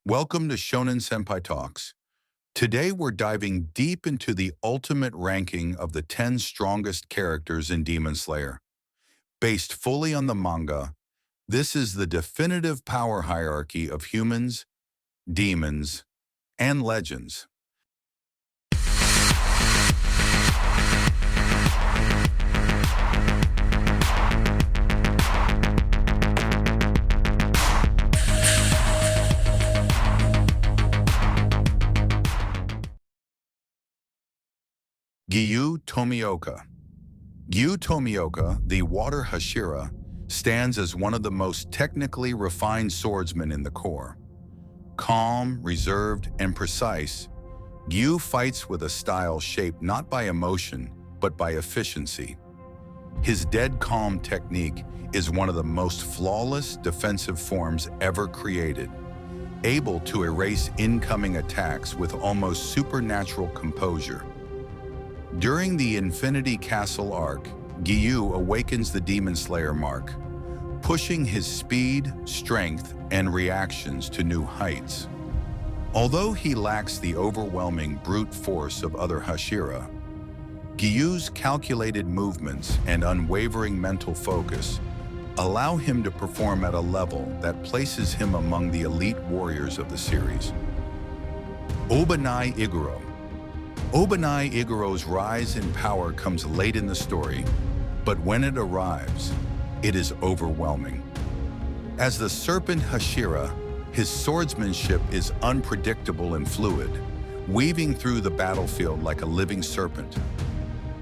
Welcome to Shonen Senpai Talks. Today we're diving deep into the ultimate ranking of the 10 strongest characters in Demon Slayer. Based fully on the manga, this is the definitive power hierarchy of humans, demons, and legends. Giyu Tomioka. Giyu Tomioka, the Water Hashira, stands as one of the most technically refined swordsmen in the Corps. Calm, reserved, and precise, Giyu fights with a style shaped not by emotion, but by efficiency. His dead calm technique is one of the most flawless defensive forms ever created, able to erase incoming attacks with almost supernatural composure. During the Infinity Castle arc, Giyu awakens the Demon Slayer mark, pushing his speed, strength, and reactions to new heights. Although he lacks the overwhelming brute force of other Hashira, Giyu's calculated movements and unwavering mental focus allow him to perform at a level that places him among the elite warriors of the series. Obanai Iguro. Obanai Iguro's rise in power comes late in the story, but when it arrives, it is overwhelming. As the Serpent Hashira, his swordsmanship is unpredictable and fluid, weaving through the battlefield like a living serpent.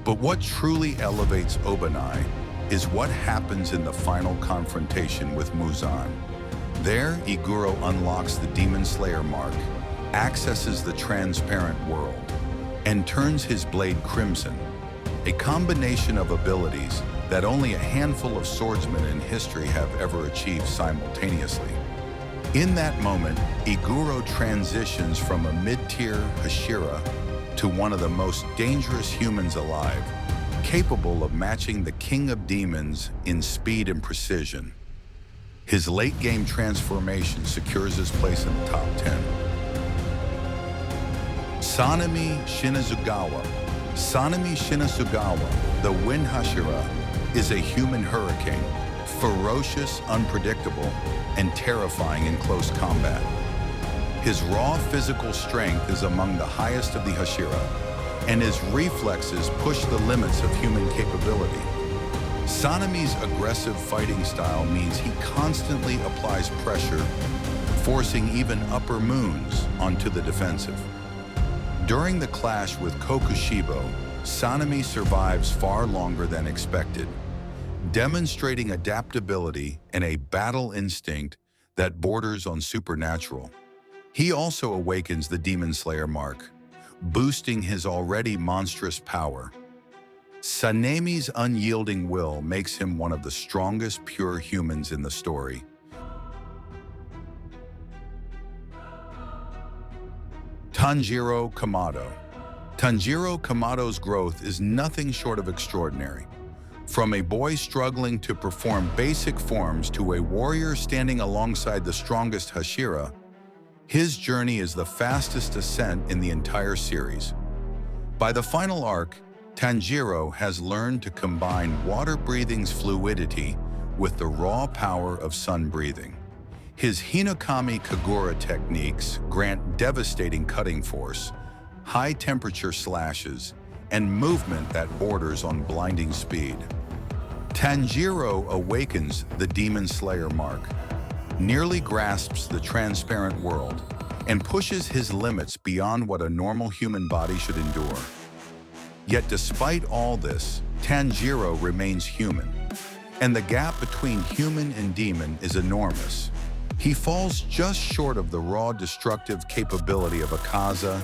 But what truly elevates Obanai is what happens in the final confrontation with Muzan. There, Iguro unlocks the Demon Slayer mark, accesses the transparent world, and turns his blade crimson, a combination of abilities that only a handful of swordsmen in history have ever achieved simultaneously. In that moment, Iguro transitions from a mid-tier Hashira to one of the most dangerous humans alive, capable of matching the King of Demons in speed and precision. His late-game transformation secures his place in the top 10. Sanemi Shinazugawa. Sanemi Shinazugawa, the Wind Hashira, is a human hurricane, ferocious, unpredictable, and terrifying in close combat. His raw physical strength is among the highest of the Hashira, and his reflexes push the limits of human capability. Sanemi's aggressive fighting style means he constantly applies pressure, forcing even upper moons onto the defensive. During the clash with Kokushibo, Sanemi survives far longer than expected, demonstrating adaptability and a battle instinct that borders on supernatural. He also awakens the Demon Slayer mark, boosting his already monstrous power. Sanemi's unyielding will makes him one of the strongest pure humans in the story. Tanjiro Kamado. Tanjiro Kamado's growth is nothing short of extraordinary. From a boy struggling to perform basic forms to a warrior standing alongside the strongest Hashira, his journey is the fastest ascent in the entire series. By the final arc, Tanjiro has learned to combine water breathing's fluidity with the raw power of sun breathing. His Hinokami Kagura techniques grant devastating cutting force, high-temperature slashes, and movement that borders on blinding speed. Tanjiro awakens the Demon Slayer mark, nearly grasps the transparent world, and pushes his limits beyond what a normal human body should endure. Yet despite all this, Tanjiro remains human, and the gap between human and demon is enormous. He falls just short of the raw destructive capability of akaza,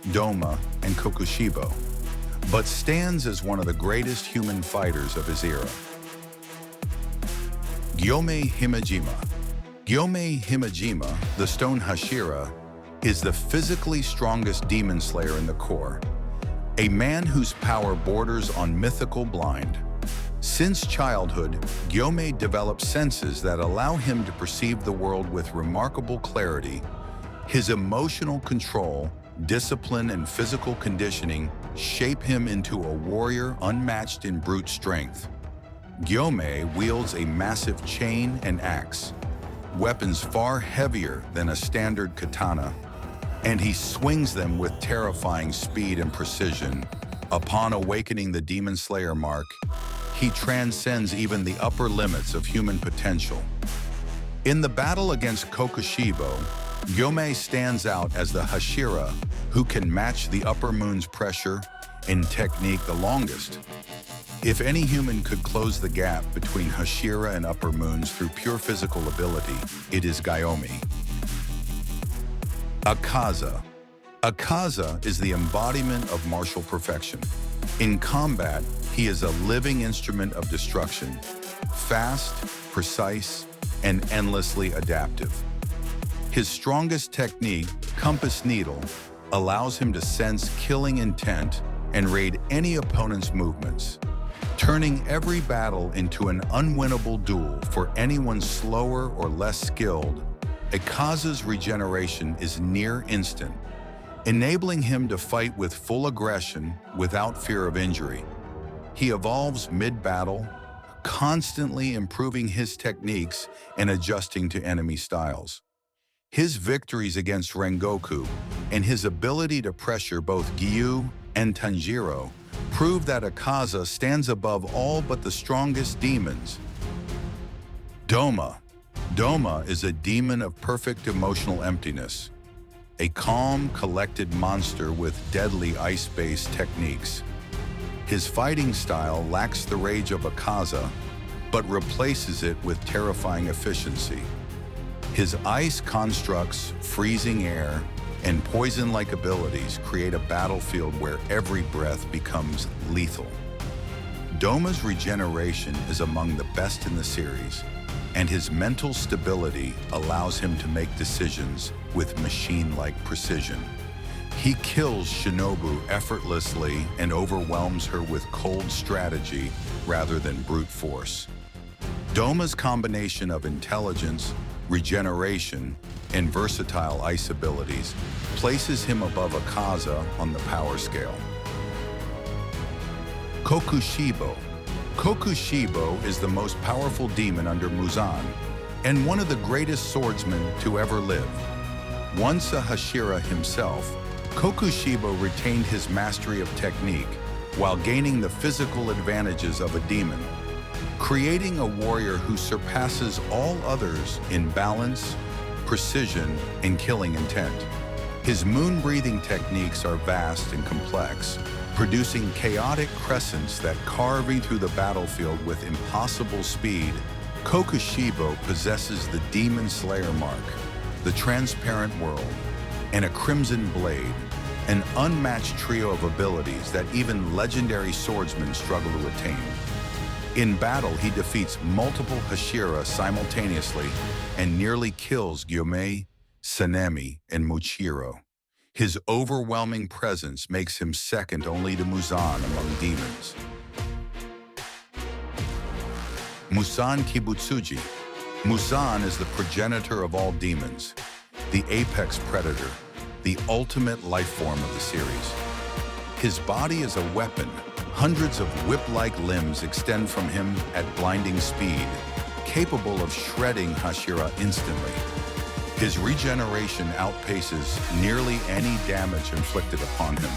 doma, and kokushibo, but stands as one of the greatest human fighters of his era. Gyomei Himejima. Gyomei Himejima, the Stone Hashira, is the physically strongest demon slayer in the Corps, a man whose power borders on mythical blind. Since childhood, Gyomei develops senses that allow him to perceive the world with remarkable clarity, His emotional control, discipline, and physical conditioning shape him into a warrior unmatched in brute strength. Gyomei wields a massive chain and axe, weapons far heavier than a standard katana, and he swings them with terrifying speed and precision. Upon awakening the demonslayer mark, he transcends even the upper limits of human potential. In the battle against Kokushibo, Gyomei stands out as the Hashira who can match the upper moon's pressure and technique the longest. If any human could close the gap between Hashira and upper moons through pure physical ability, it is gyomei. Akaza. Akaza is the embodiment of martial perfection. In combat, he is a living instrument of destruction, fast, precise, and endlessly adaptive. His strongest technique, compass needle, allows him to sense killing intent and read any opponent's movements, turning every battle into an unwinnable duel for anyone slower or less skilled. Akaza's regeneration is near instant, enabling him to fight with full aggression without fear of injury. He evolves mid-battle, constantly improving his techniques and adjusting to enemy styles. His victories against Rengoku and his ability to pressure both Giyu and Tanjiro prove that Akaza stands above all but the strongest demons. Doma. Doma is a demon of perfect emotional emptiness, a calm, collected monster with deadly ice-based techniques. His fighting style lacks the rage of Akaza, but replaces it with terrifying efficiency. His ice constructs, freezing air, and poison-like abilities create a battlefield where every breath becomes lethal. Doma's regeneration is among the best in the series, and his mental stability allows him to make decisions with machine-like precision. He kills Shinobu effortlessly and overwhelms her with cold strategy rather than brute force. Doma's combination of intelligence, regeneration, and versatile ice abilities places him above Akaza on the power scale. Kokushibo. Kokushibo is the most powerful demon under Muzan, and one of the greatest swordsmen to ever live. Once a Hashira himself, Kokushibo retained his mastery of technique while gaining the physical advantages of a demon, creating a warrior who surpasses all others in balance, precision, and killing intent. His moon-breathing techniques are vast and complex, producing chaotic crescents that carving through the battlefield with impossible speed. Kokushibo possesses the demonslayer mark, the transparent world, and a crimson blade, an unmatched trio of abilities that even legendary swordsmen struggle to attain. In battle, he defeats multiple Hashira simultaneously and nearly kills Gyomei, Sanemi, and Muchiro. His overwhelming presence makes him second only to Muzan among demons. Muzan Kibutsuji. Muzan is the progenitor of all demons, the apex predator, the ultimate life form of the series. His body is a weapon. Hundreds of whip-like limbs extend from him at blinding speed, capable of shredding Hashira instantly. His regeneration outpaces nearly any damage inflicted upon him,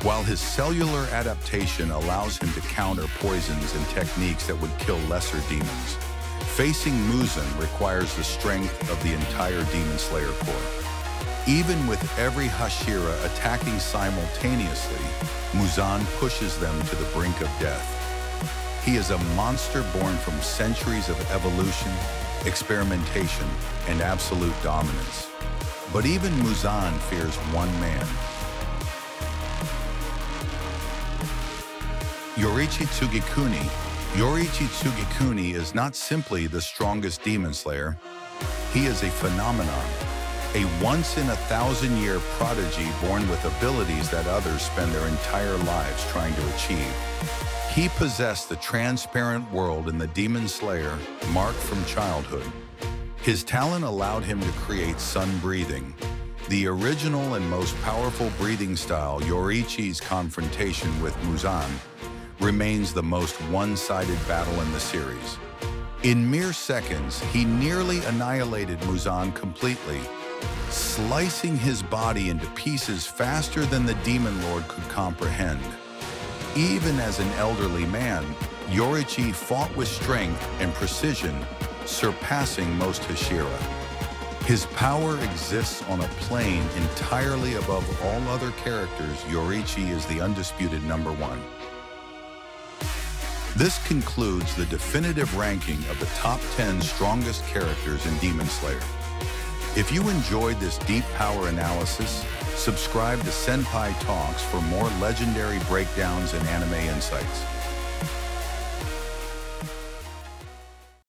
while his cellular adaptation allows him to counter poisons and techniques that would kill lesser demons. Facing Muzan requires the strength of the entire Demonslayer Corps. Even with every Hashira attacking simultaneously, Muzan pushes them to the brink of death. He is a monster born from centuries of evolution, experimentation, and absolute dominance. But even Muzan fears one man. Yoriichi Tsugikuni. Yoriichi Tsugikuni is not simply the strongest demon slayer. He is a phenomenon, a once-in-a-thousand-year prodigy born with abilities that others spend their entire lives trying to achieve. He possessed the transparent world in the Demon Slayer mark from childhood. His talent allowed him to create sun breathing, The original and most powerful breathing style, Yoriichi's confrontation with Muzan, remains the most one-sided battle in the series. In mere seconds, he nearly annihilated Muzan completely, slicing his body into pieces faster than the Demon Lord could comprehend. Even as an elderly man, Yoriichi fought with strength and precision, surpassing most Hashira. His power exists on a plane entirely above all other characters. Yoriichi is the undisputed #1. This concludes the definitive ranking of the top 10 strongest characters in Demon Slayer. If you enjoyed this deep power analysis, subscribe to Senpai Talks for more legendary breakdowns and anime insights.